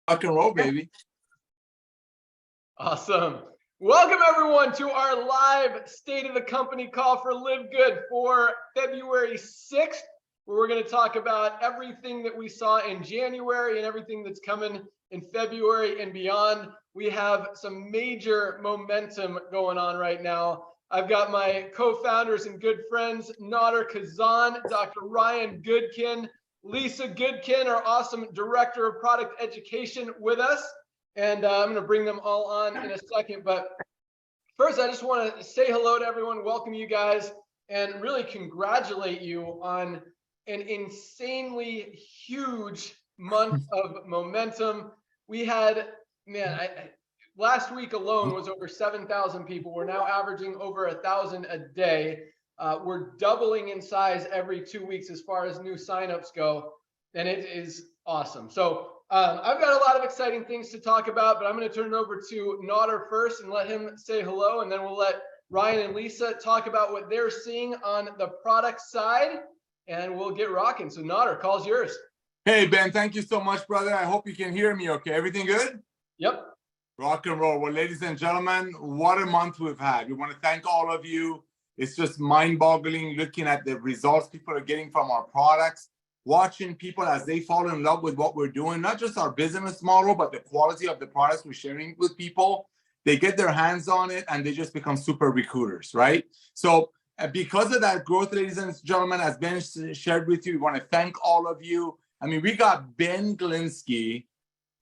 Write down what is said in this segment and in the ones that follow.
Rock and roll, baby. Awesome. Welcome everyone to our live State of the Company call for LiveGood for February 6th, where we're going to talk about everything that we saw in January and everything that's coming in February and beyond. We have some major momentum going on right now. I've got my co-founders and good friends, Nader Kazan, Dr. Ryan Goodkin, Lisa Goodkin, our awesome Director of Product Education with us. And I'm going to bring them all on in a second. But first, I just want to say hello to everyone, welcome you guys, and really congratulate you on an insanely huge month of momentum. We had, last week alone was over 7,000 people. We're now averaging over 1,000 a day. We're doubling in size every 2 weeks as far as new signups go, and it is awesome. So I've got a lot of exciting things to talk about, but I'm going to turn it over to Nader first and let him say hello, and then we'll let Ryan and Lisa talk about what they're seeing on the product side, and we'll get rocking. So Nader, call's yours. Hey, Ben, thank you so much, brother. I hope you can hear me okay. Everything good? Yep. Rock and roll. Well, ladies and gentlemen, what a month we've had. We want to thank all of you. It's just mind-boggling looking at the results people are getting from our products, watching people as they fall in love with what we're doing, not just our business model, but the quality of the products we're sharing with people. They get their hands on it and they just become super recruiters, right? So because of that growth, ladies and gentlemen, as Ben shared with you, we want to thank all of you. I mean, we got Ben Glinsky,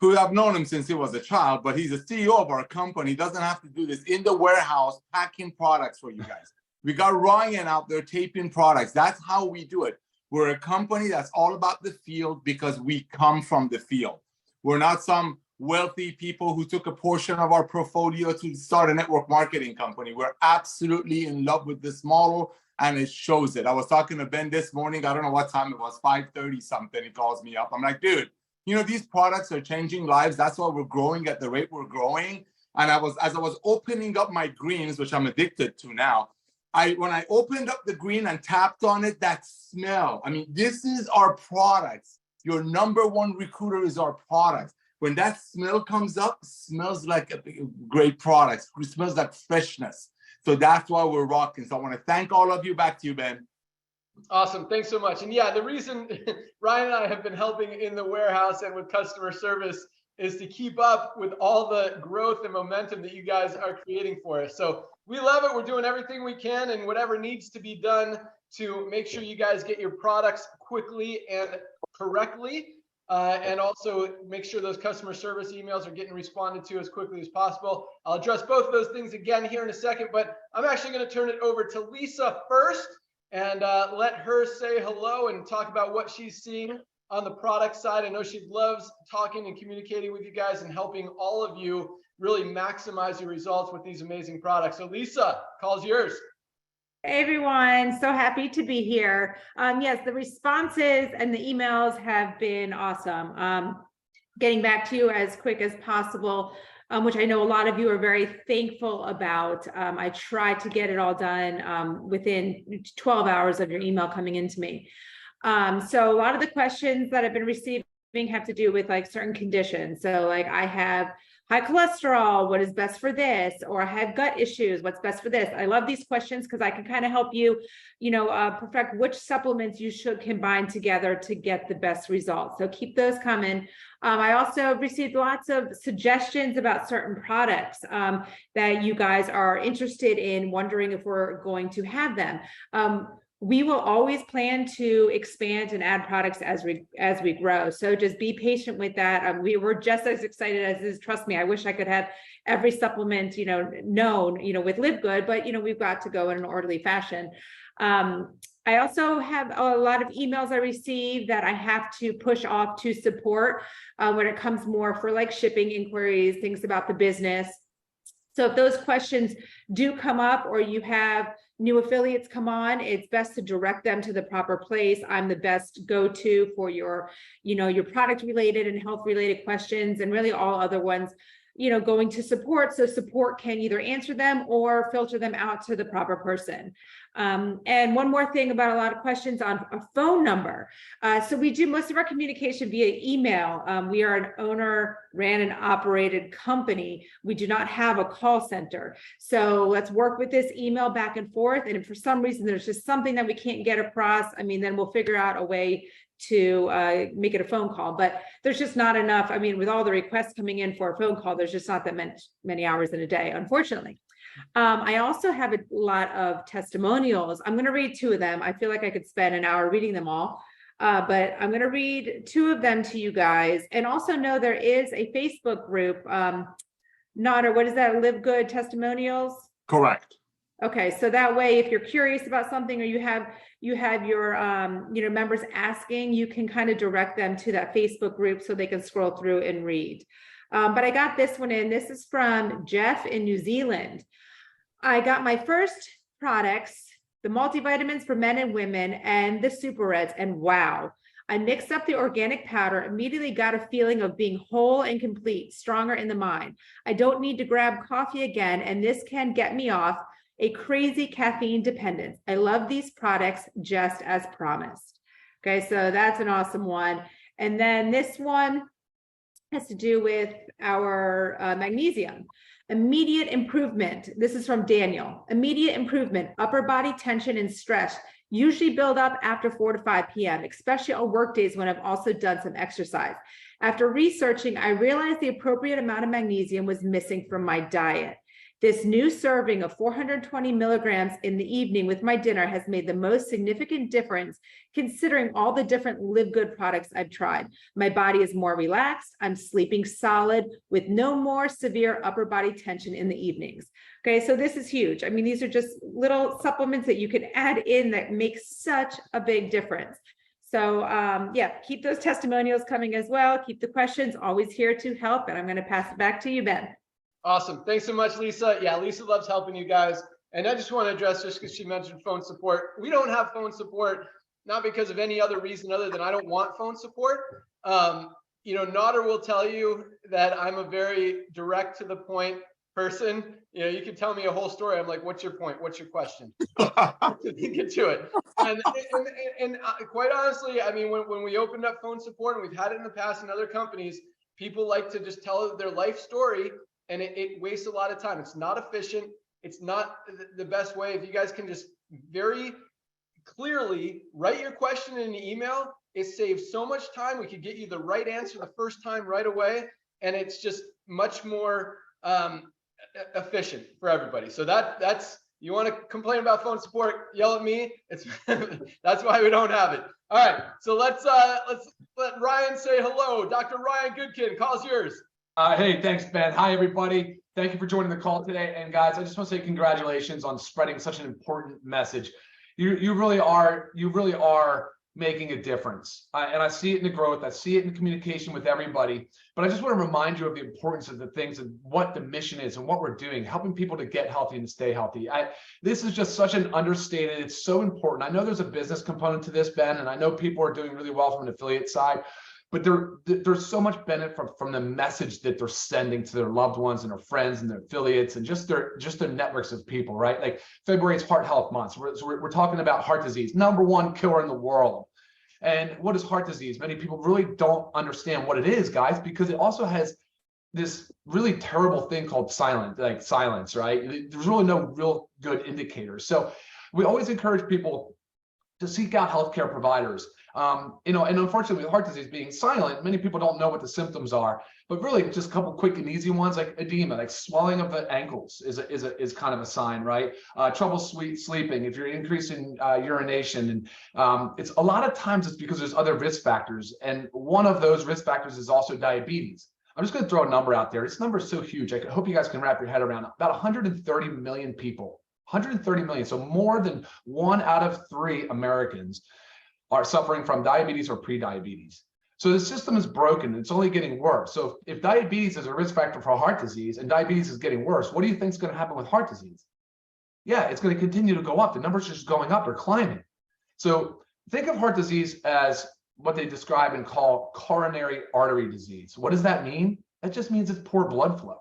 who I've known him since he was a child, but he's the CEO of our company. He doesn't have to do this in the warehouse, packing products for you guys. We got Ryan out there taping products. That's how we do it. We're a company that's all about the field because we come from the field. We're not some wealthy people who took a portion of our portfolio to start a network marketing company. We're absolutely in love with this model, and it shows it. I was talking to Ben this morning. I don't know what time it was, 5:30 something. He calls me up. I'm like, dude, you know, these products are changing lives. That's why we're growing at the rate we're growing. And as I was opening up my greens, which I'm addicted to now, when I opened up the green and tapped on it, that smell, I mean, this is our products. Your number one recruiter is our products. When that smell comes up, it smells like a great product. It smells like freshness. So that's why we're rocking. So I want to thank all of you. Back to you, Ben. Awesome. Thanks so much. And yeah, the reason Ryan and I have been helping in the warehouse and with customer service is to keep up with all the growth and momentum that you guys are creating for us. So we love it. We're doing everything we can and whatever needs to be done to make sure you guys get your products quickly and correctly. And also make sure those customer service emails are getting responded to as quickly as possible. I'll address both of those things again here in a second, but I'm actually going to turn it over to Lisa first and let her say hello and talk about what she's seeing on the product side. I know she loves talking and communicating with you guys and helping all of you really maximize your results with these amazing products. So Lisa, call's yours. Hey everyone, so happy to be here. Yes, the responses and the emails have been awesome. Getting back to you as quick as possible, which I know a lot of you are very thankful about. I try to get it all done within 12 hours of your email coming into me. So a lot of the questions that I've been receiving have to do with like certain conditions. So like I have high cholesterol, what is best for this? Or I have gut issues, what's best for this? I love these questions because I can kind of help you, perfect which supplements you should combine together to get the best results. So keep those coming. I also received lots of suggestions about certain products that you guys are interested in, wondering if we're going to have them. We will always plan to expand and add products as we grow. So just be patient with that. We were just as excited as this. Trust me, I wish I could have every supplement, known, with LiveGood, but we've got to go in an orderly fashion. I also have a lot of emails I receive that I have to push off to support when it comes more for like shipping inquiries, things about the business. So if those questions do come up or you have new affiliates come on, it's best to direct them to the proper place. I'm the best go-to for your, your product related and health related questions, and really all other ones going to support, so support can either answer them or filter them out to the proper person. And one more thing about a lot of questions on a phone number. So we do most of our communication via email. We are an owner, ran and operated company. We do not have a call center. So let's work with this email back and forth. And if for some reason there's just something that we can't get across, then we'll figure out a way to make it a phone call, but there's just not enough. With all the requests coming in for a phone call, there's just not that many hours in a day, unfortunately. I also have a lot of testimonials. I'm going to read 2 of them. I feel like I could spend an hour reading them all, but I'm going to read 2 of them to you guys. And also know there is a Facebook group, Nodder, what is that? LiveGood testimonials? Correct. Okay, so that way, if you're curious about something or you have your members asking, you can kind of direct them to that Facebook group so they can scroll through and read. But I got this one in. This is from Jeff in New Zealand. I got my first products, the multivitamins for men and women and the Super Reds, and wow. I mixed up the organic powder, immediately got a feeling of being whole and complete, stronger in the mind. I don't need to grab coffee again, and this can get me off a crazy caffeine dependence. I love these products just as promised. Okay, so that's an awesome one. And then this one has to do with our magnesium. Immediate improvement. This is from Daniel. Immediate improvement, upper body tension and stress usually build up after 4 to 5 p.m., especially on work days when I've also done some exercise. After researching, I realized the appropriate amount of magnesium was missing from my diet. This new serving of 420 milligrams in the evening with my dinner has made the most significant difference considering all the different LiveGood products I've tried. My body is more relaxed. I'm sleeping solid with no more severe upper body tension in the evenings. Okay, so this is huge. These are just little supplements that you can add in that make such a big difference. So yeah, keep those testimonials coming as well. Keep the questions, always here to help. And I'm going to pass it back to you, Ben. Awesome. Thanks so much, Lisa. Yeah, Lisa loves helping you guys. And I just want to address, just because she mentioned phone support, we don't have phone support, not because of any other reason other than I don't want phone support. Nodder will tell you that I'm a very direct to the point person. You can tell me a whole story. I'm like, what's your point? What's your question? Get to it. And quite honestly, when we opened up phone support, and we've had it in the past in other companies, people like to just tell their life story. And it wastes a lot of time. It's not efficient. It's not the best way. If you guys can just very clearly write your question in an email, it saves so much time. We could get you the right answer the first time right away. And it's just much more efficient for everybody. So that's, you want to complain about phone support, yell at me. That's why we don't have it. All right. So let's let Ryan say hello. Dr. Ryan Goodkin, call's yours. Hey, thanks, Ben. Hi, everybody. Thank you for joining the call today. And guys, I just want to say congratulations on spreading such an important message. You really are making a difference. And I see it in the growth. I see it in communication with everybody. But I just want to remind you of the importance of the things and what the mission is and what we're doing, helping people to get healthy and stay healthy. This is just such an understated, it's so important. I know there's a business component to this, Ben, and I know people are doing really well from an affiliate side. But there's so much benefit from the message that they're sending to their loved ones and their friends and their affiliates and just their networks of people, right? Like February is Heart Health Month. So we're talking about heart disease, #1 killer in the world. And what is heart disease? Many people really don't understand what it is, guys, because it also has this really terrible thing called silence, right? There's really no real good indicators. So we always encourage people to seek out healthcare providers. And unfortunately with heart disease being silent, many people don't know what the symptoms are, but really just a couple quick and easy ones like edema, like swelling of the ankles is kind of a sign, right? Trouble sleeping, if you're increasing urination. And it's a lot of times it's because there's other risk factors. And one of those risk factors is also diabetes. I'm just going to throw a number out there. This number is so huge. I hope you guys can wrap your head around it. About 130 million people, 130 million. So more than 1 out of 3 Americans are suffering from diabetes or pre-diabetes. So the system is broken. It's only getting worse. So if diabetes is a risk factor for heart disease and diabetes is getting worse, what do you think is going to happen with heart disease? Yeah, it's going to continue to go up. The numbers are just going up. They're climbing. So think of heart disease as what they describe and call coronary artery disease. What does that mean? That just means it's poor blood flow.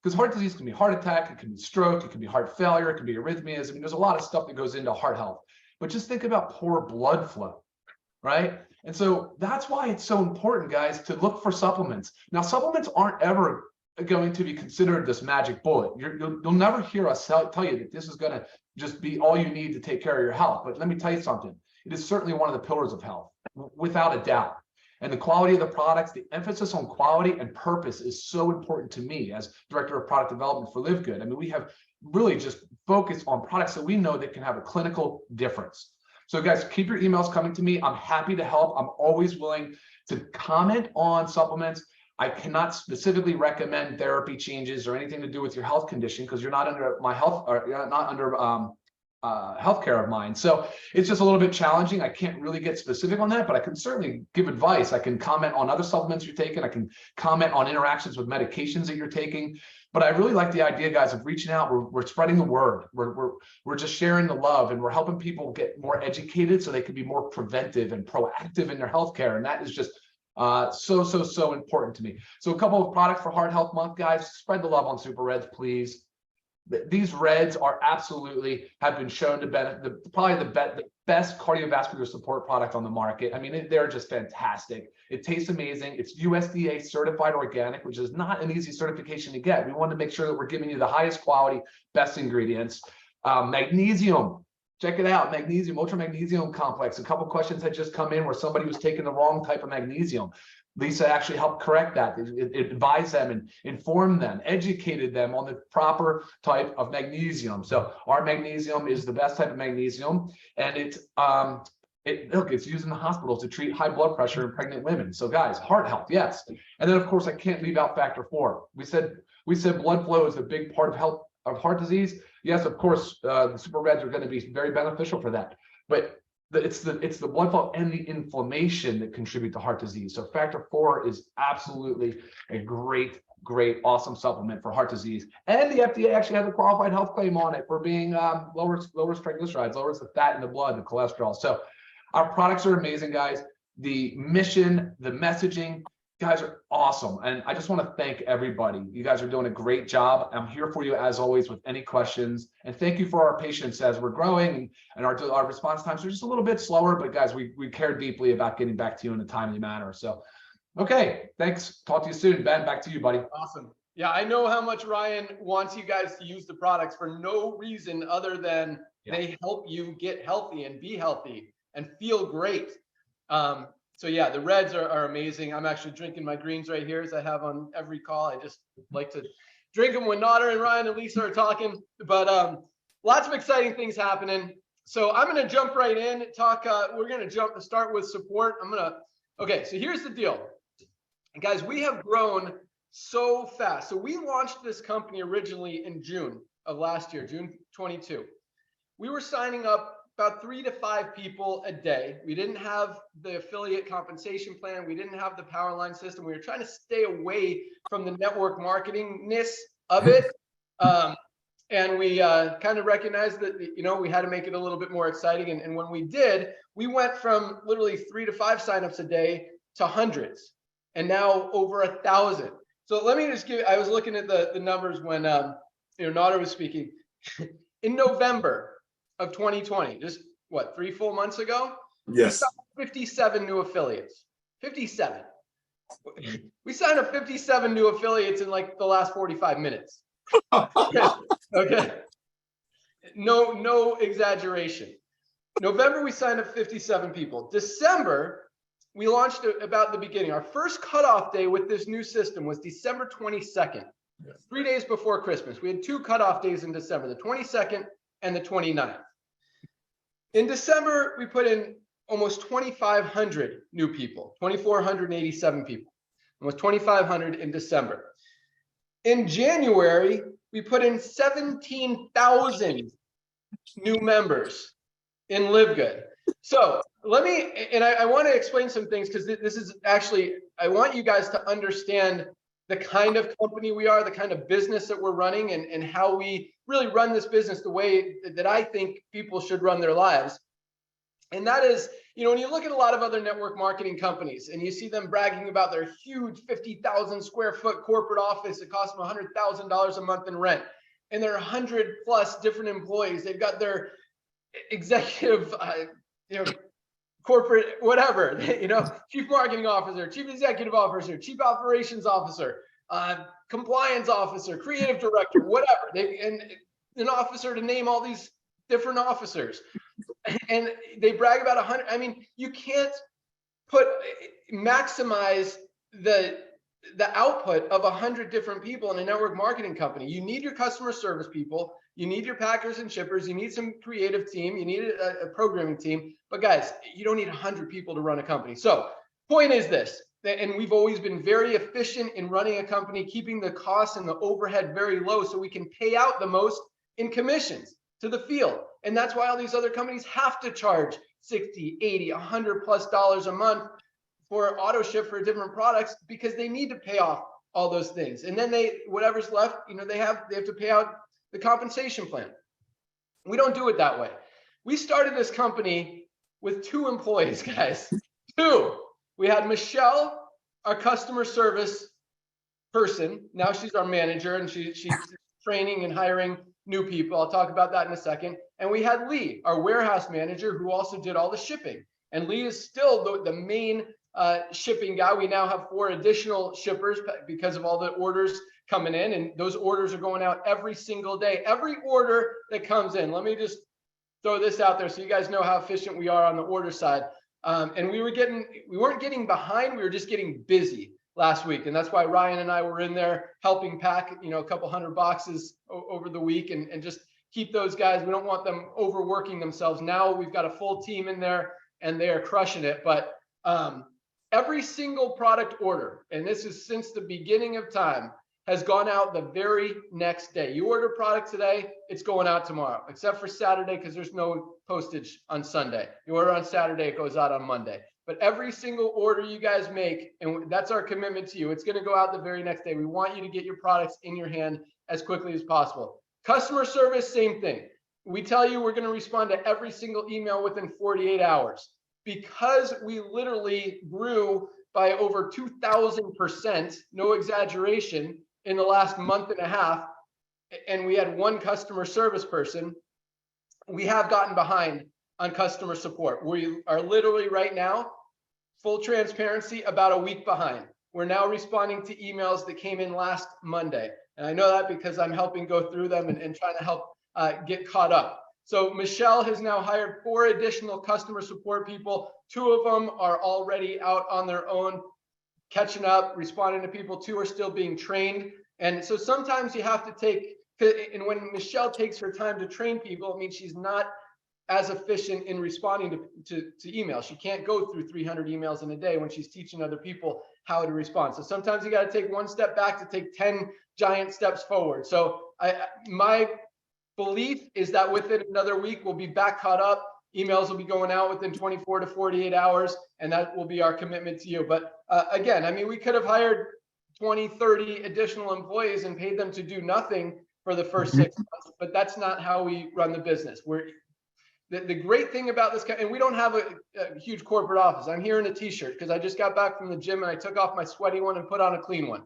Because heart disease can be heart attack, it can be stroke, it can be heart failure, it can be arrhythmias. I mean, there's a lot of stuff that goes into heart health. But just think about poor blood flow, right? And so that's why it's so important, guys, to look for supplements. Now, supplements aren't ever going to be considered this magic bullet. You'll never hear us tell you that this is going to just be all you need to take care of your health. But let me tell you something. It is certainly one of the pillars of health, without a doubt. And the quality of the products, the emphasis on quality and purpose is so important to me as Director of Product Development for LiveGood. I mean, we have really just focused on products that we know that can have a clinical difference. So guys, keep your emails coming to me. I'm happy to help. I'm always willing to comment on supplements. I cannot specifically recommend therapy changes or anything to do with your health condition because you're not under my health, or you're not under healthcare of mine. So it's just a little bit challenging. I can't really get specific on that, but I can certainly give advice. I can comment on other supplements you're taking. I can comment on interactions with medications that you're taking. But I really like the idea, guys, of reaching out. We're spreading the word. We're just sharing the love, and we're helping people get more educated so they can be more preventive and proactive in their healthcare. And that is just so important to me. So a couple of products for Heart Health Month, guys. Spread the love on Super Reds, please. These reds are absolutely have been shown to benefit, probably the best cardiovascular support product on the market. I mean, they're just fantastic. It tastes amazing. It's USDA certified organic, which is not an easy certification to get. We want to make sure that we're giving you the highest quality, best ingredients. Magnesium, check it out. Magnesium, ultra magnesium complex. A couple questions had just come in where somebody was taking the wrong type of magnesium. Lisa actually helped correct that. It advised them and informed them, educated them on the proper type of magnesium. So our magnesium is the best type of magnesium, and it's used in the hospitals to treat high blood pressure in pregnant women. So guys, heart health, yes. And then of course I can't leave out factor 4. We said blood flow is a big part of health of heart disease. Yes, of course, the Super Reds are going to be very beneficial for that. But it's the blood flow and the inflammation that contribute to heart disease. So factor 4 is absolutely a great, awesome supplement for heart disease. And the FDA actually has a qualified health claim on it for being lowers triglycerides, lowers the fat in the blood, the cholesterol. So our products are amazing, guys. The mission, the messaging, guys are awesome. And I just want to thank everybody. You guys are doing a great job. I'm here for you as always with any questions. And thank you for our patience as we're growing, and our response times are just a little bit slower, but guys, we care deeply about getting back to you in a timely manner. So, okay, thanks. Talk to you soon. Ben, back to you, buddy. Awesome. Yeah, I know how much Ryan wants you guys to use the products for no reason other than they help you get healthy and be healthy and feel great. So yeah, the reds are amazing. I'm actually drinking my greens right here, as I have on every call. I just like to drink them when Nader and Ryan and Lisa are talking. But lots of exciting things happening. So I'm going to jump right in. We're going to start with support. Okay, so here's the deal. Guys, we have grown so fast. So we launched this company originally in June of last year, June 22. We were signing up about 3 to 5 people a day. We didn't have the affiliate compensation plan. We didn't have the power line system. We were trying to stay away from the network marketingness of it. And we kind of recognized that, we had to make it a little bit more exciting. And when we did, we went from literally 3 to 5 signups a day to hundreds, and now over 1,000. So let me just I was looking at the numbers when Nader was speaking. In November of 2020, just 3 full months ago? Yes. We signed 57 new affiliates. 57. We signed up 57 new affiliates in like the last 45 minutes. Okay. No exaggeration. November, we signed up 57 people. December, we launched about the beginning. Our first cutoff day with this new system was December 22nd, 3 days before Christmas. We had 2 cutoff days in December, the 22nd and the 29th. In December, we put in almost 2,500 new people, 2,487 people, almost 2,500 in December. In January, we put in 17,000 new members in LiveGood. So I want to explain some things, because this is actually, I want you guys to understand the kind of company we are, the kind of business that we're running, and how we really run this business the way that I think people should run their lives. And that is, when you look at a lot of other network marketing companies and you see them bragging about their huge 50,000 square foot corporate office that costs them $100,000 a month in rent, and there are 100+ different employees. They've got their executive, corporate, whatever, chief marketing officer, chief executive officer, chief operations officer, compliance officer, creative director, whatever. And an officer to name all these different officers. And they brag about 100. I mean, you can't maximize the output of 100 different people in a network marketing company. You need your customer service people. You need your packers and shippers. You need some creative team. You need a programming team. But guys, you don't need 100 people to run a company. So point is this, and we've always been very efficient in running a company, keeping the costs and the overhead very low so we can pay out the most in commissions to the field. And that's why all these other companies have to charge 60, 80, $100+ a month for auto ship for different products, because they need to pay off all those things. And then whatever's left, they have to pay out the compensation plan. We don't do it that way. We started this company with 2 employees, guys. 2. We had Michelle, our customer service person. Now she's our manager, and she's training and hiring new people. I'll talk about that in a second. And we had Lee, our warehouse manager, who also did all the shipping. And Lee is still the main shipping guy. We now have 4 additional shippers because of all the orders coming in, and those orders are going out every single day. Every order that comes in, let me just throw this out there so you guys know how efficient we are on the order side. And we weren't getting behind, we were just getting busy last week. And that's why Ryan and I were in there helping pack, a couple hundred boxes over the week, and just keep those guys. We don't want them overworking themselves. Now we've got a full team in there and they are crushing it. But every single product order, and this is since the beginning of time, has gone out the very next day. You order product today, it's going out tomorrow, except for Saturday, because there's no postage on Sunday. You order on Saturday, it goes out on Monday. But every single order you guys make, and that's our commitment to you, it's going to go out the very next day. We want you to get your products in your hand as quickly as possible. Customer service, same thing. We tell you we're going to respond to every single email within 48 hours. Because we literally grew by over 2,000%, no exaggeration, in the last month and a half, and we had 1 customer service person, we have gotten behind on customer support. We are literally right now, full transparency, about a week behind. We're now responding to emails that came in last Monday. And I know that because I'm helping go through them and trying to help get caught up. So Michelle has now hired 4 additional customer support people. 2 of them are already out on their own, catching up, responding to people. 2 are still being trained. And so sometimes you have to take, and when Michelle takes her time to train people, it means she's not as efficient in responding to emails. She can't go through 300 emails in a day when she's teaching other people how to respond. So sometimes you got to take 1 step back to take 10 giant steps forward. So my belief is that within another week, we'll be back caught up. Emails will be going out within 24 to 48 hours, and that will be our commitment to you. But again, I mean, we could have hired 20, 30 additional employees and paid them to do nothing for the first 6 months, but that's not how we run the business. The great thing about this, and we don't have a huge corporate office. I'm here in a t-shirt because I just got back from the gym and I took off my sweaty one and put on a clean one.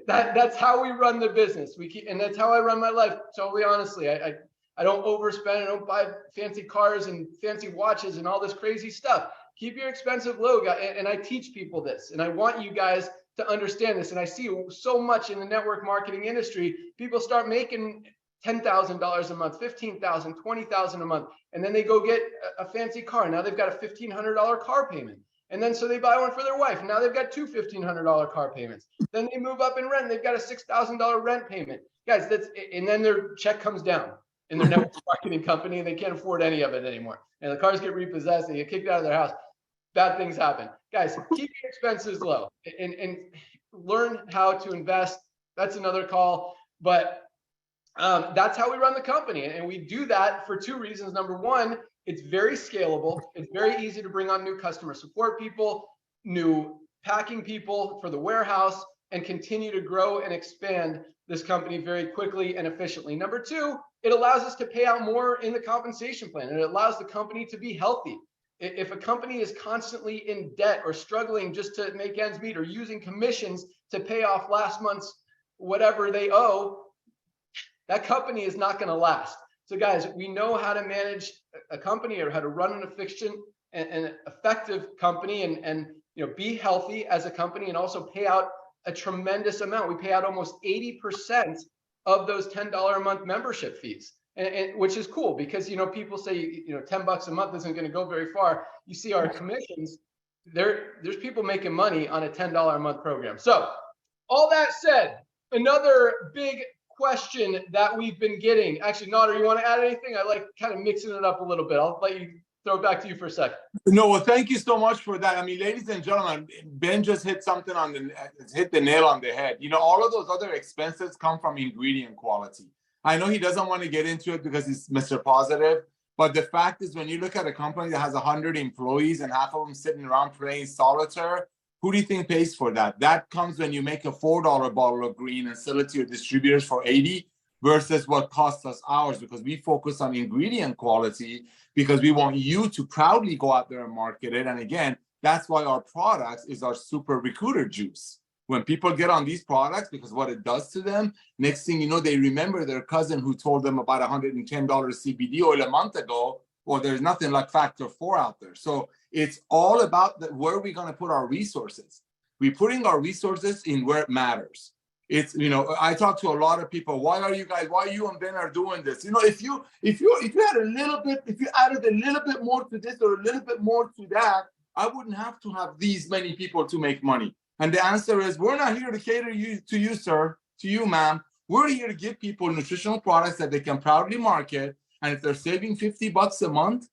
That's how we run the business. And that's how I run my life. Totally honestly, I don't overspend. I don't buy fancy cars and fancy watches and all this crazy stuff. Keep your expensive low, and I teach people this, and I want you guys to understand this. And I see so much in the network marketing industry, people start making $10,000 a month, $15,000, $20,000 a month, and then they go get a fancy car. Now they've got a $1,500 car payment. And then so they buy one for their wife. Now they've got 2 $1,500 car payments. Then they move up in rent. They've got a $6,000 rent payment. Guys, and then their check comes down in their network marketing company, and they can't afford any of it anymore. And the cars get repossessed, they get kicked out of their house. Bad things happen. Guys, keep your expenses low and learn how to invest. That's another call. But that's how we run the company. And we do that for 2 reasons. Number one, it's very scalable. It's very easy to bring on new customer support people, new packing people for the warehouse, and continue to grow and expand this company very quickly and efficiently. Number two, it allows us to pay out more in the compensation plan, and it allows the company to be healthy. If a company is constantly in debt or struggling just to make ends meet or using commissions to pay off last month's whatever they owe, that company is not going to last. So guys, we know how to manage a company or how to run an efficient and effective company and be healthy as a company and also pay out a tremendous amount. We pay out almost 80% of those $10 a month membership fees, and which is cool because people say $10 a month isn't going to go very far. You see our commissions, there's people making money on a $10 a month program. So all that said, another big question that we've been getting. Actually, Nader, you want to add anything? I like kind of mixing it up a little bit. I'll let you throw it back to you for a second. No, well, thank you so much for that. I mean, ladies and gentlemen, Ben just hit something hit the nail on the head. All of those other expenses come from ingredient quality. I know he doesn't want to get into it because he's Mr. Positive, but the fact is when you look at a company that has 100 employees and half of them sitting around playing solitaire, who do you think pays for that? That comes when you make a $4 bottle of green and sell it to your distributors for 80 versus what costs us ours, because we focus on ingredient quality because we want you to proudly go out there and market it. And again, that's why our products is our super recruiter juice. When people get on these products, because what it does to them, next thing you know, they remember their cousin who told them about $110 CBD oil a month ago, or there's nothing like factor 4 out there. So it's all about where we're going to put our resources. We're putting our resources in where it matters. It's, I talk to a lot of people. Why you and Ben are doing this? If you had a little bit, if you added a little bit more to this or a little bit more to that, I wouldn't have to have these many people to make money. And the answer is, we're not here to cater to you, sir, to you, ma'am. We're here to give people nutritional products that they can proudly market. And if they're saving $50 a month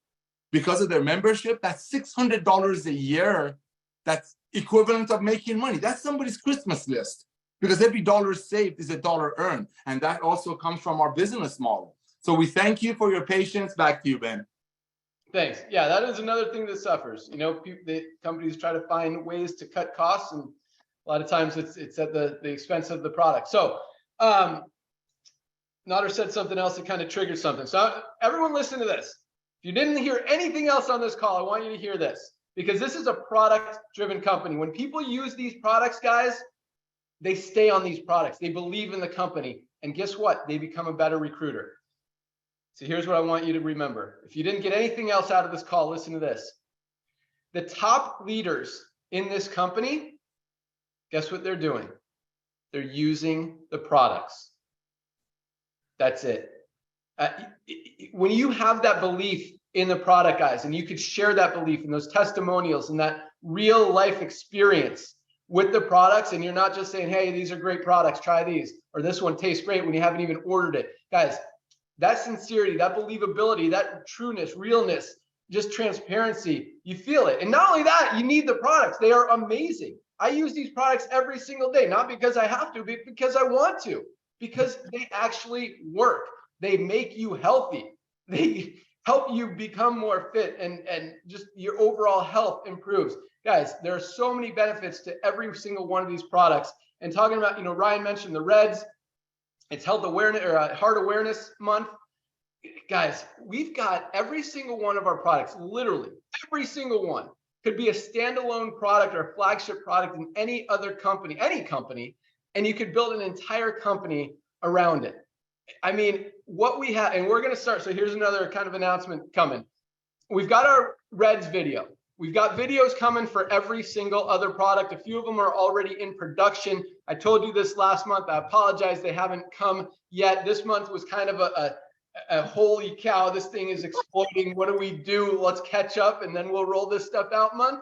because of their membership, that's $600 a year. That's equivalent of making money. That's somebody's Christmas list, because every dollar saved is a dollar earned. And that also comes from our business model. So we thank you for your patience. Back to you, Ben. Thanks. Yeah, that is another thing that suffers. The companies try to find ways to cut costs, and a lot of times it's at the expense of the product. So Nader said something else that kind of triggered something. So everyone listen to this. If you didn't hear anything else on this call, I want you to hear this, because this is a product-driven company. When people use these products, guys, they stay on these products. They believe in the company. And guess what? They become a better recruiter. So here's what I want you to remember. If you didn't get anything else out of this call, listen to this. The top leaders in this company, guess what they're doing? They're using the products. That's it. When you have that belief in the product, guys, and you could share that belief in those testimonials and that real life experience with the products, and you're not just saying, hey, these are great products, try these, or this one tastes great when you haven't even ordered it. Guys, that sincerity, that believability, that trueness, realness, just transparency, you feel it. And not only that, you need the products. They are amazing. I use these products every single day, not because I have to, but because I want to, because they actually work. They make you healthy. They help you become more fit, and just your overall health improves. Guys, there are so many benefits to every single one of these products. And talking about, Ryan mentioned the Reds. It's Health Awareness or Heart Awareness Month. Guys, we've got every single one of our products, literally every single one, could be a standalone product or a flagship product in any other company, and you could build an entire company around it. I mean, what we have, and we're going to start. So here's another kind of announcement coming. We've got our Reds video. We've got videos coming for every single other product. A few of them are already in production. I told you this last month. I apologize, they haven't come yet. This month was kind of a holy cow, this thing is exploding. What do we do? Let's catch up, and then we'll roll this stuff out month.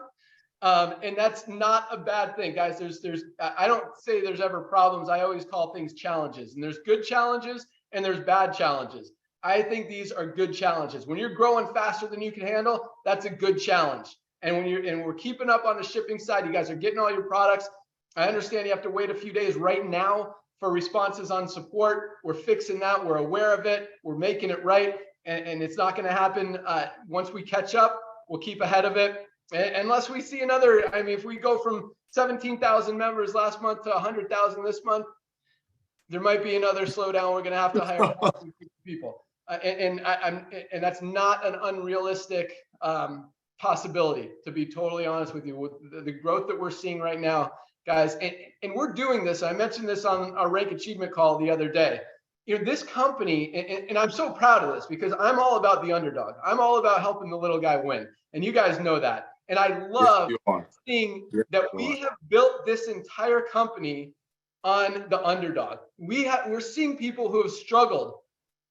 And that's not a bad thing, guys. I don't say there's ever problems. I always call things challenges, and there's good challenges and there's bad challenges. I think these are good challenges. When you're growing faster than you can handle, that's a good challenge. And we're keeping up on the shipping side, you guys are getting all your products. I understand you have to wait a few days right now for responses on support. We're fixing that. We're aware of it. We're making it right. And it's not going to happen once we catch up. We'll keep ahead of it. Unless we see another, I mean, if we go from 17,000 members last month to 100,000 this month, there might be another slowdown. We're going to have to hire people. And that's not an unrealistic possibility, to be totally honest with you. With the growth that we're seeing right now, guys, and we're doing this. I mentioned this on our Rank Achievement call the other day. You know, this company, and I'm so proud of this because I'm all about the underdog. I'm all about helping the little guy win. And you guys know that. And I love seeing that we have built this entire company on the underdog. We're seeing people who have struggled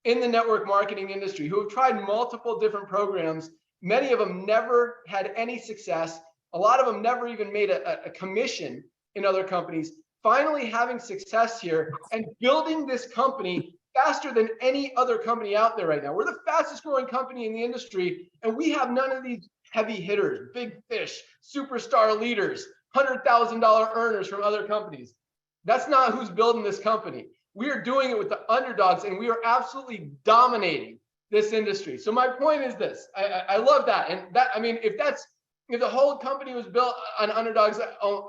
in the network marketing industry, who have tried multiple different programs. Many of them never had any success. A lot of them never even made a commission in other companies, finally having success here and building this company faster than any other company out there right now. We're the fastest growing company in the industry, and we have none of these heavy hitters, big fish, superstar leaders, $100,000 earners from other companies. That's not who's building this company. We are doing it with the underdogs, and we are absolutely dominating this industry. So my point is this: I love that, and that, I mean, if the whole company was built on underdogs,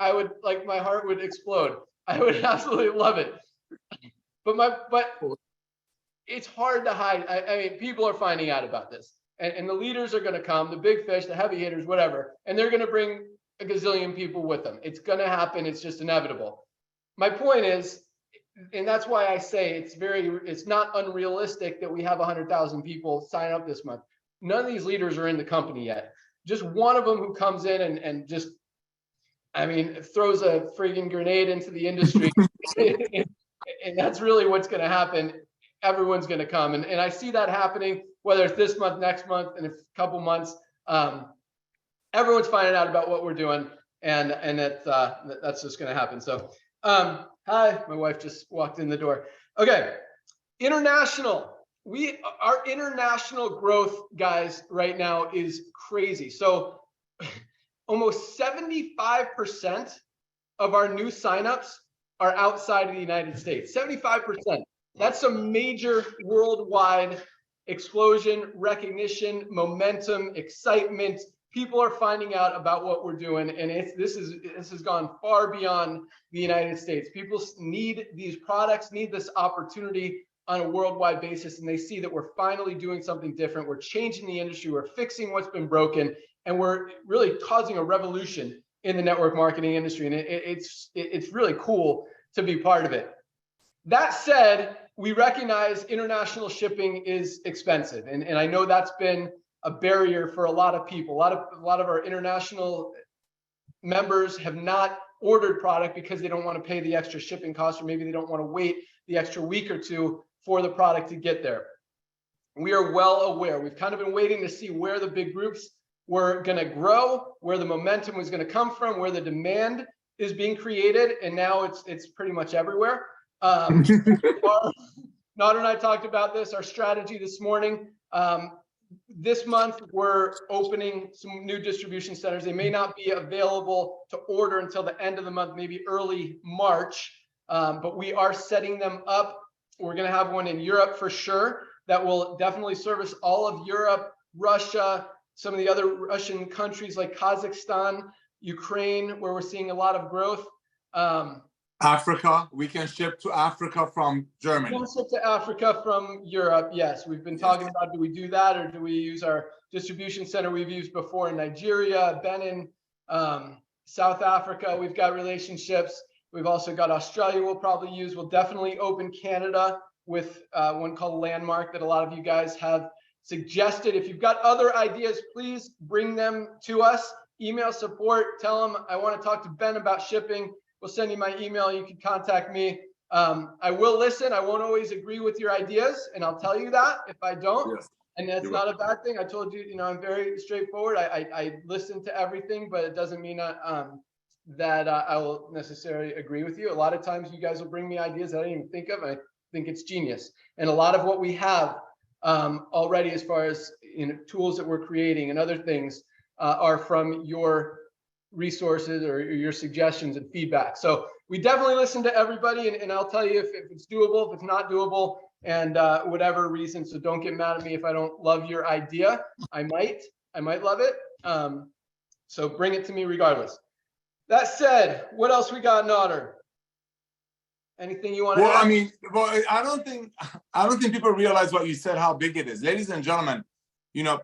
I would, like, my heart would explode. I would absolutely love it. But it's hard to hide. I mean, people are finding out about this, and the leaders are going to come, the big fish, the heavy hitters, whatever, and they're going to bring a gazillion people with them. It's going to happen. It's just inevitable. My point is, and that's why I say it's not unrealistic that we have 100,000 people sign up this month. None of these leaders are in the company yet. Just one of them who comes in and just, I mean, throws a friggin' grenade into the industry. And that's really what's going to happen. Everyone's going to come. And I see that happening, whether it's this month, next month, in a couple months. Everyone's finding out about what we're doing. And that's just going to happen. So, hi, my wife just walked in the door. Okay, international. Our international growth, guys, right now is crazy. So almost 75% of our new signups are outside of the United States. 75%. That's a major worldwide explosion, recognition, momentum, excitement. People are finding out about what we're doing, and this has gone far beyond the United States. People need these products, need this opportunity on a worldwide basis, and they see that we're finally doing something different. We're changing the industry, we're fixing what's been broken, and we're really causing a revolution in the network marketing industry. And it's really cool to be part of it. That said, we recognize international shipping is expensive, and I know that's been a barrier for a lot of people. A lot of our international members have not ordered product because they don't want to pay the extra shipping costs, or maybe they don't want to wait the extra week or two for the product to get there. We are well aware. We've kind of been waiting to see where the big groups were going to grow, where the momentum was going to come from, where the demand is being created, and now it's pretty much everywhere. Nader and I talked about this, our strategy this morning. This month, we're opening some new distribution centers. They may not be available to order until the end of the month, maybe early March, but we are setting them up. We're going to have one in Europe for sure that will definitely service all of Europe, Russia, some of the other Russian countries like Kazakhstan, Ukraine, where we're seeing a lot of growth. Africa, we can ship to Africa from Germany. We can ship to Africa from Europe, yes. We've been talking about, do we do that, or do we use our distribution center we've used before in Nigeria, Benin, South Africa? We've got relationships. We've also got Australia we'll probably use. We'll definitely open Canada with one called Landmark that a lot of you guys have suggested. If you've got other ideas, please bring them to us. Email support, tell them I want to talk to Ben about shipping. We'll send you my email. You can contact me. I will listen. I won't always agree with your ideas, and I'll tell you that if I don't. Yes. And that's not a bad thing. I told you, I'm very straightforward. I listen to everything, but it doesn't mean that I will necessarily agree with you. A lot of times you guys will bring me ideas that I didn't even think of, and I think it's genius. And a lot of what we have already, as far as tools that we're creating and other things, are from your resources or your suggestions and feedback. So we definitely listen to everybody, and I'll tell you if it's doable, if it's not doable, and whatever reason. So don't get mad at me if I don't love your idea. I might love it. So bring it to me regardless. That said, what else we got in order? Anything you want to add? I mean, I don't think people realize what you said, how big it is. Ladies and gentlemen, you know,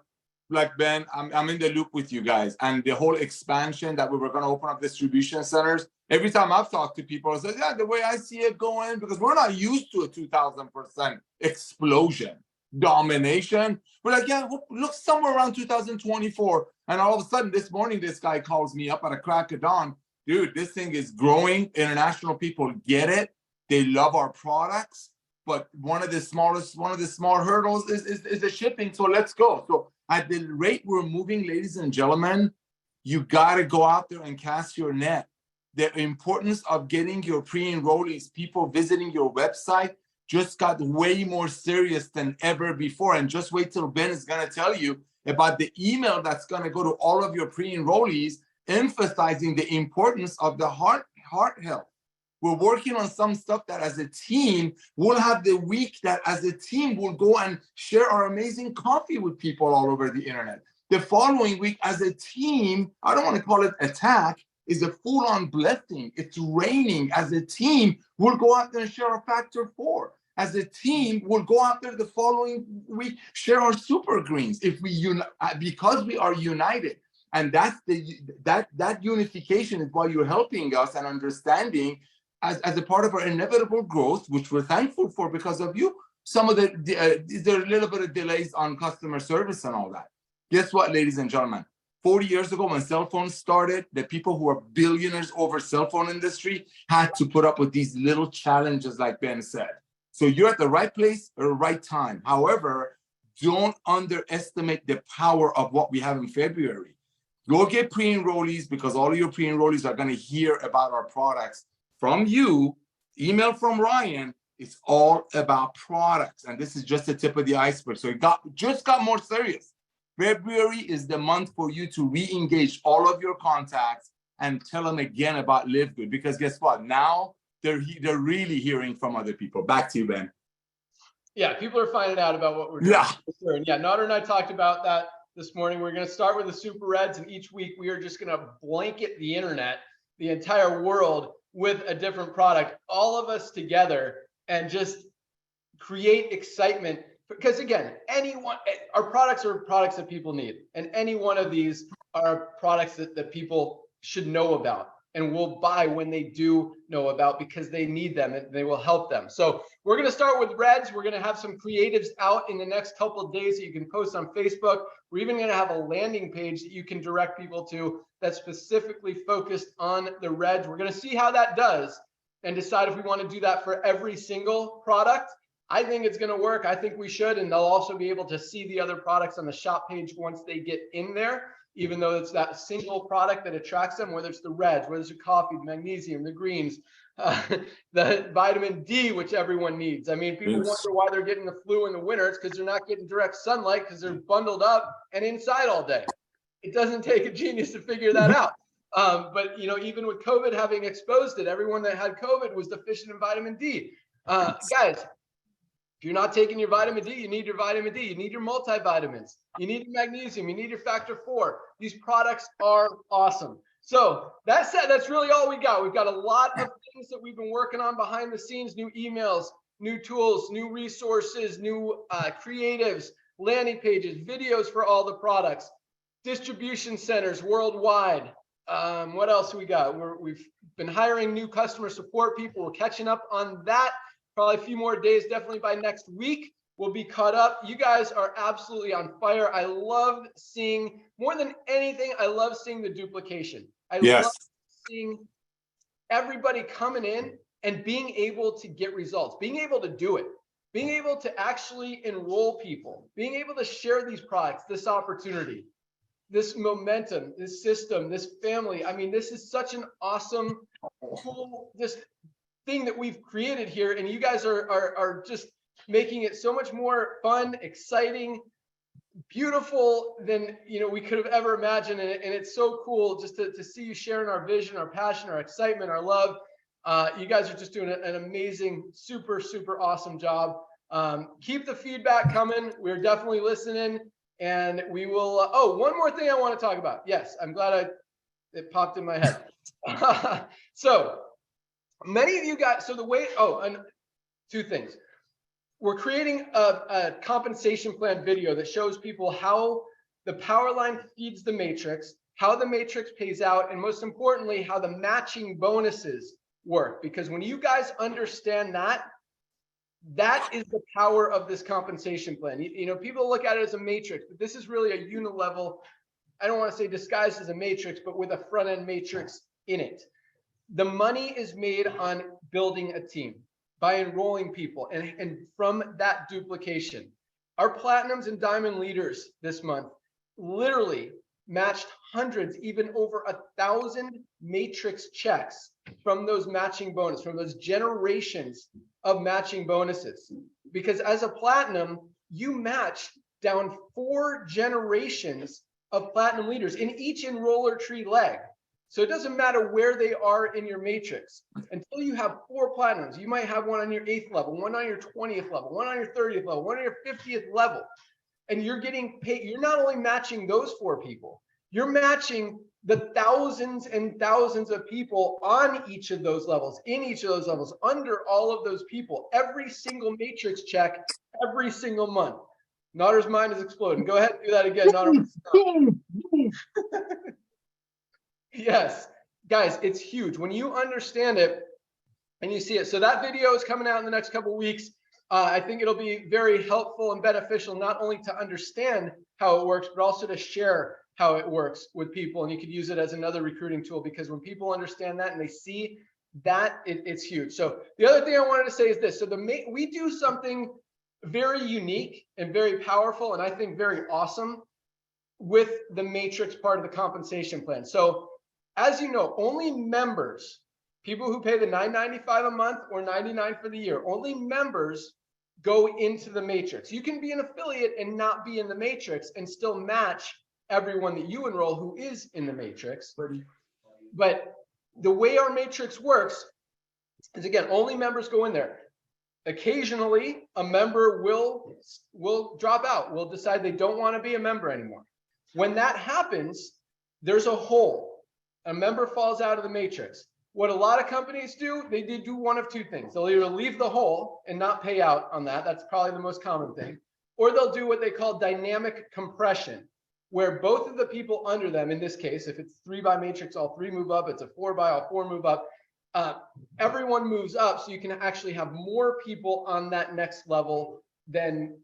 like Ben, I'm in the loop with you guys, and the whole expansion that we were going to open up distribution centers. Every time I've talked to people, I say, yeah, the way I see it going, because we're not used to a 2,000% explosion, domination. We're like, yeah, look somewhere around 2024. And all of a sudden, this morning, this guy calls me up at a crack of dawn. Dude, this thing is growing. International people get it. They love our products. But one of the small hurdles is the shipping. So let's go. So at the rate we're moving, ladies and gentlemen, you got to go out there and cast your net. The importance of getting your pre-enrollees, people visiting your website, just got way more serious than ever before. And just wait till Ben is going to tell you about the email that's going to go to all of your pre-enrollees, emphasizing the importance of the heart health. We're working on some stuff that as a team, we'll have the week that as a team, we'll go and share our amazing coffee with people all over the internet. The following week as a team, I don't want to call it attack, is a full-on blessing. It's raining. As a team, we'll go out there and share our Factor 4. As a team, we'll go out there the following week, share our super greens. If we because we are united. And that's that unification is why you're helping us and understanding as a part of our inevitable growth, which we're thankful for because of you. Some of there are a little bit of delays on customer service and all that. Guess what, ladies and gentlemen? 40 years ago, when cell phones started, the people who are billionaires over cell phone industry had to put up with these little challenges, like Ben said. So you're at the right place at the right time. However, don't underestimate the power of what we have in February. Go get pre-enrollees, because all of your pre-enrollees are going to hear about our products from you. Email from Ryan. It's all about products. And this is just the tip of the iceberg. So it just got more serious. February is the month for you to re-engage all of your contacts and tell them again about LiveGood, because guess what? Now they're really hearing from other people. Back to you, Ben. Yeah, people are finding out about what we're doing. Yeah. Sure. And yeah, Nader and I talked about that this morning. We're going to start with the Super Reds, and each week we are just going to blanket the internet, the entire world, with a different product, all of us together, and just create excitement. Because again, our products are products that people need, and any one of these are products that people should know about and will buy when they do know about, because they need them and they will help them. So we're going to start with Reds. We're going to have some creatives out in the next couple of days that you can post on Facebook. We're even going to have a landing page that you can direct people to that's specifically focused on the Reds. We're going to see how that does and decide if we want to do that for every single product. I think it's going to work. I think we should. And they'll also be able to see the other products on the shop page once they get in there, even though it's that single product that attracts them, whether it's the Reds, whether it's the coffee, the magnesium, the greens, the vitamin D, which everyone needs. I mean, people wonder why they're getting the flu in the winter. It's because they're not getting direct sunlight, because they're bundled up and inside all day. It doesn't take a genius to figure that out. But, you know, even with COVID having exposed it, everyone that had COVID was deficient in vitamin D. Guys, if you're not taking your vitamin D, you need your vitamin D. You need your multivitamins. You need your magnesium. You need your Factor 4. These products are awesome. So that said, that's really all we got. We've got a lot of things that we've been working on behind the scenes, new emails, new tools, new resources, new creatives, landing pages, videos for all the products, distribution centers worldwide. What else we got? We've been hiring new customer support people. We're catching up on that. Probably a few more days, definitely by next week, we'll be caught up. You guys are absolutely on fire. I love seeing, more than anything, I love seeing the duplication. I love seeing everybody coming in and being able to get results, being able to do it, being able to actually enroll people, being able to share these products, this opportunity, this momentum, this system, this family. I mean, this is such an awesome, cool, just thing that we've created here, and you guys are just making it so much more fun, exciting, beautiful than we could have ever imagined. And it's so cool just to see you sharing our vision, our passion, our excitement, our love. You guys are just doing an amazing, super awesome job. Keep the feedback coming. We're definitely listening. And we will, oh, one more thing I want to talk about. Yes, I'm glad it popped in my head. So many of you guys, so the way, oh, and two things. We're creating a compensation plan video that shows people how the power line feeds the matrix, how the matrix pays out, and most importantly, how the matching bonuses work. Because when you guys understand that, that is the power of this compensation plan. You know, people look at it as a matrix, but this is really a unilevel, I don't want to say disguised as a matrix, but with a front end matrix in it. The money is made on building a team by enrolling people and from that duplication. Our platinums and diamond leaders this month literally matched hundreds, even over 1,000 matrix checks from those matching bonus, from those generations of matching bonuses. Because as a platinum, you match down 4 generations of platinum leaders in each enroller tree leg. So it doesn't matter where they are in your matrix. Until you have 4 platinums, you might have one on your 8th level, one on your 20th level, one on your 30th level, one on your 50th level. And you're getting paid. You're not only matching those 4 people, you're matching the thousands and thousands of people on each of those levels, in each of those levels, under all of those people, every single matrix check, every single month. Notter's mind is exploding. Go ahead and do that again, Notter. Yes, guys, it's huge. When you understand it and you see it. So that video is coming out in the next couple of weeks. I think it'll be very helpful and beneficial, not only to understand how it works, but also to share how it works with people. And you could use it as another recruiting tool, because when people understand that and they see that, it's huge. So the other thing I wanted to say is this. So we do something very unique and very powerful, and I think very awesome with the matrix part of the compensation plan. So as you know, only members, people who pay the $9.95 a month or $99 for the year, only members go into the matrix. You can be an affiliate and not be in the matrix and still match everyone that you enroll who is in the matrix. But the way our matrix works is, again, only members go in there. Occasionally, a member will drop out, will decide they don't want to be a member anymore. When that happens, there's a hole. A member falls out of the matrix. What a lot of companies do, they do one of 2 things. They'll either leave the hole and not pay out on that. That's probably the most common thing. Or they'll do what they call dynamic compression, where both of the people under them, in this case, if it's 3 by matrix, all 3 move up. It's a 4 by, all 4 move up. Everyone moves up, so you can actually have more people on that next level than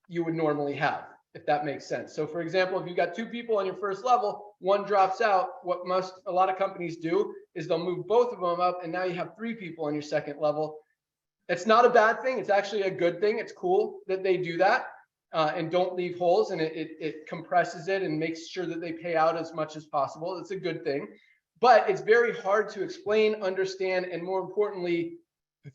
you would normally have, if that makes sense. So for example, if you've got 2 people on your first level, one drops out, what a lot of companies do is they'll move both of them up, and now you have 3 people on your second level. It's not a bad thing. It's actually a good thing. It's cool that they do that and don't leave holes, and it compresses it and makes sure that they pay out as much as possible. It's a good thing, but it's very hard to explain, understand, and more importantly,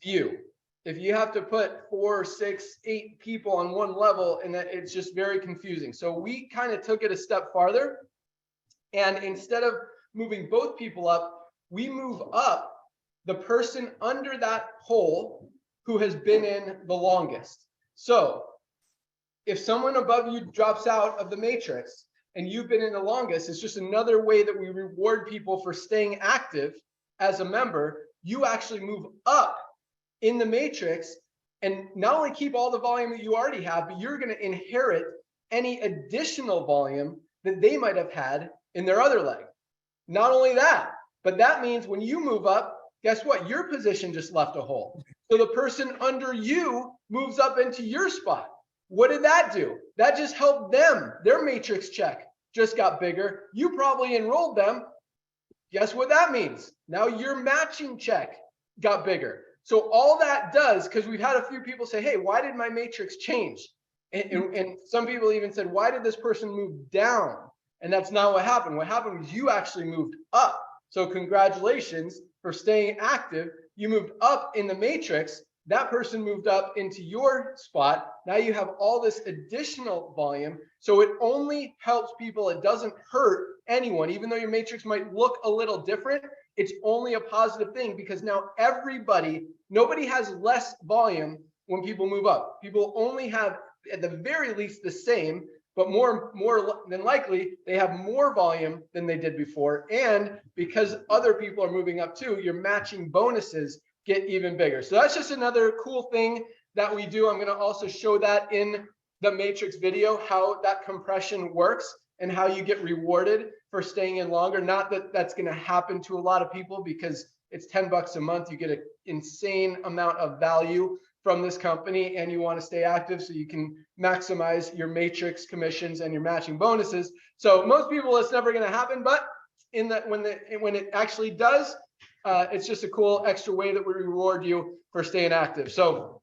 view. If you have to put 4, 6, 8 people on one level, and that, it's just very confusing. So we kind of took it a step farther, and instead of moving both people up, we move up the person under that hole who has been in the longest. So if someone above you drops out of the matrix and you've been in the longest, it's just another way that we reward people for staying active as a member. You actually move up in the matrix and not only keep all the volume that you already have, but you're going to inherit any additional volume that they might have had in their other leg. Not only that, but that means when you move up, guess what? Your position just left a hole. So the person under you moves up into your spot. What did that do? That just helped them. Their matrix check just got bigger. You probably enrolled them. Guess what that means? Now your matching check got bigger. So all that does, because we've had a few people say, hey, why did my matrix change? And some people even said, why did this person move down? And that's not what happened. What happened was you actually moved up. So congratulations for staying active. You moved up in the matrix. That person moved up into your spot. Now you have all this additional volume. So it only helps people. It doesn't hurt anyone. Even though your matrix might look a little different, it's only a positive thing, because now nobody has less volume when people move up. People only have at the very least the same, but more than likely, they have more volume than they did before. And because other people are moving up too, your matching bonuses get even bigger. So that's just another cool thing that we do. I'm going to also show that in the Matrix video, how that compression works and how you get rewarded for staying in longer. Not that that's going to happen to a lot of people, because it's $10 a month. You get an insane amount of value from this company, and you want to stay active so you can maximize your Matrix commissions and your matching bonuses. So most people, it's never going to happen, but when it actually does, it's just a cool extra way that we reward you for staying active. So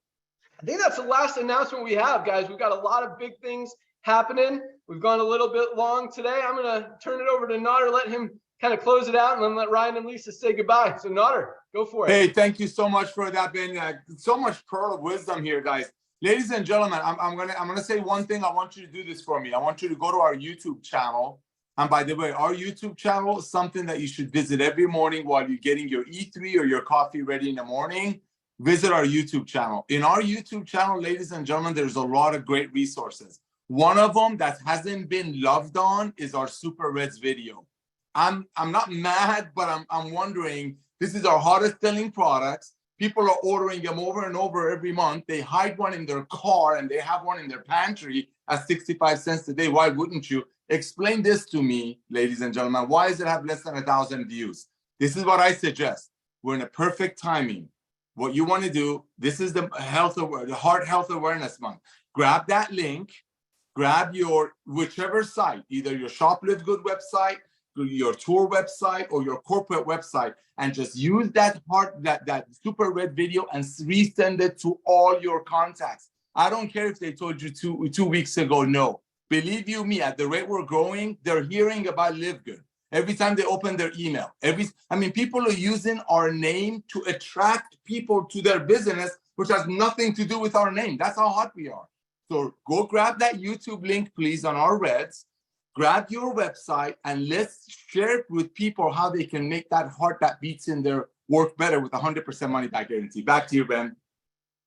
I think that's the last announcement we have, guys. We've got a lot of big things happening. We've gone a little bit long today. I'm going to turn it over to Nader, let him kind of close it out, and then let Ryan and Lisa say goodbye. So Nader, go for it. Hey, thank you so much for that, Ben. So much pearl of wisdom here, guys. Ladies and gentlemen, I'm gonna say one thing. I want you to do this for me. I want you to go to our YouTube channel. And by the way, our YouTube channel is something that you should visit every morning while you're getting your E3 or your coffee ready in the morning. Visit our YouTube channel. In our YouTube channel, ladies and gentlemen, there's a lot of great resources. One of them that hasn't been loved on is our Super Reds video. I'm not mad, but I'm wondering, this is our hottest selling products. People are ordering them over and over every month. They hide one in their car and they have one in their pantry at 65 cents a day. Why wouldn't you? Explain this to me, ladies and gentlemen. Why does it have less than 1,000 views? This is what I suggest. We're in a perfect timing. What you want to do, this is the Heart Health Awareness Month. Grab that link, grab your whichever site, either your Shop LiveGood website, your tour website, or your corporate website, and just use that Super Red video and resend it to all your contacts. I don't care if they told you two weeks ago no. Believe you me, at the rate we're growing, they're hearing about LiveGood every time they open their email. People are using our name to attract people to their business, which has nothing to do with our name. That's how hot we are. So go grab that YouTube link, please, on our Reds. Grab your website and let's share it with people how they can make that heart that beats in their work better with 100% money back guarantee. Back to you, Ben.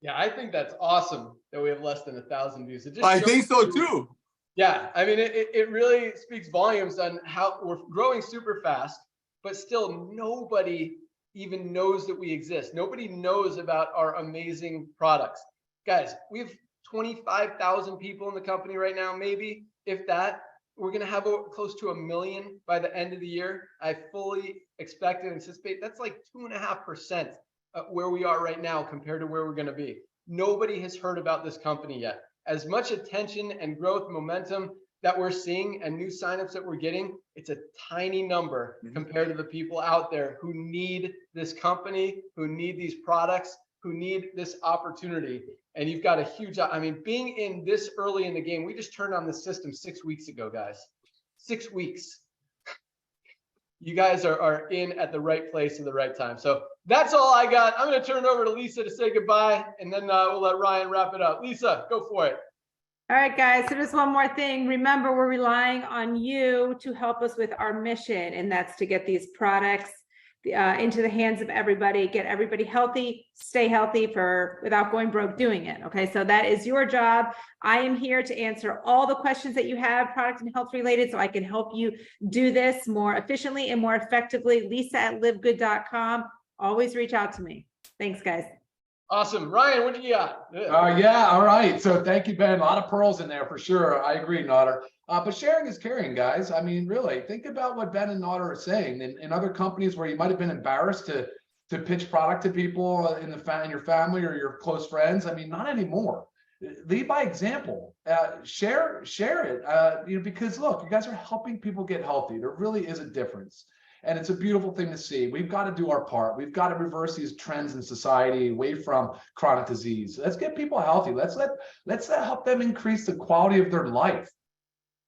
Yeah, I think that's awesome that we have less than 1,000 views. I think so too. Yeah, I mean, it really speaks volumes on how we're growing super fast, but still nobody even knows that we exist. Nobody knows about our amazing products. Guys, we have 25,000 people in the company right now, maybe, if that. We're going to have close to 1 million by the end of the year. I fully expect and anticipate that's like 2.5% where we are right now compared to where we're going to be. Nobody has heard about this company yet. As much attention and growth momentum that we're seeing and new signups that we're getting, it's a tiny number compared to the people out there who need this company, who need these products, who need this opportunity. And you've got a huge, being in this early in the game, we just turned on the system 6 weeks ago, guys. 6 weeks. You guys are in at the right place at the right time. So that's all I got. I'm going to turn it over to Lisa to say goodbye, and then we'll let Ryan wrap it up. Lisa, go for it. All right, guys. So just one more thing. Remember, we're relying on you to help us with our mission, and that's to get these products into the hands of everybody, get everybody healthy, stay healthy without going broke doing it. Okay, so that is your job. I am here to answer all the questions that you have, product and health related, so I can help you do this more efficiently and more effectively. Lisa@livegood.com. Always reach out to me. Thanks, guys. Awesome. Ryan, what do you got? Yeah, all right. So thank you, Ben. A lot of pearls in there for sure. I agree, Nader. But sharing is caring, guys. I mean, really, think about what Ben and Nader are saying. In other companies where you might have been embarrassed to pitch product to people in your family or your close friends, I mean, not anymore. Lead by example. Share it. Because look, you guys are helping people get healthy. There really is a difference. And it's a beautiful thing to see. We've got to do our part. We've got to reverse these trends in society away from chronic disease. Let's get people healthy. Let's help them increase the quality of their life.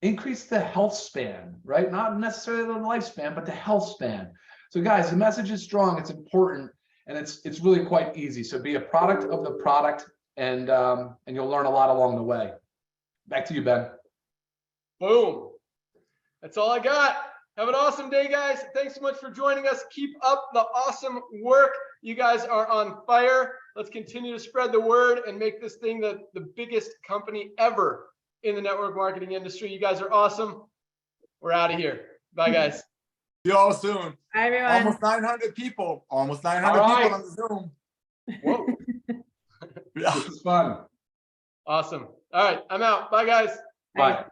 Increase the health span, right? Not necessarily the lifespan, but the health span. So guys, the message is strong, it's important, and it's really quite easy. So be a product of the product, and you'll learn a lot along the way. Back to you, Ben. Boom. That's all I got. Have an awesome day, guys. Thanks so much for joining us. Keep up the awesome work. You guys are on fire. Let's continue to spread the word and make this thing the biggest company ever in the network marketing industry. You guys are awesome. We're out of here. Bye, guys. See you all soon. Bye, everyone. Almost 900 people. Almost 900 All right. people on the Zoom. Whoa. Yeah. This is fun. Awesome. All right. I'm out. Bye, guys. Bye.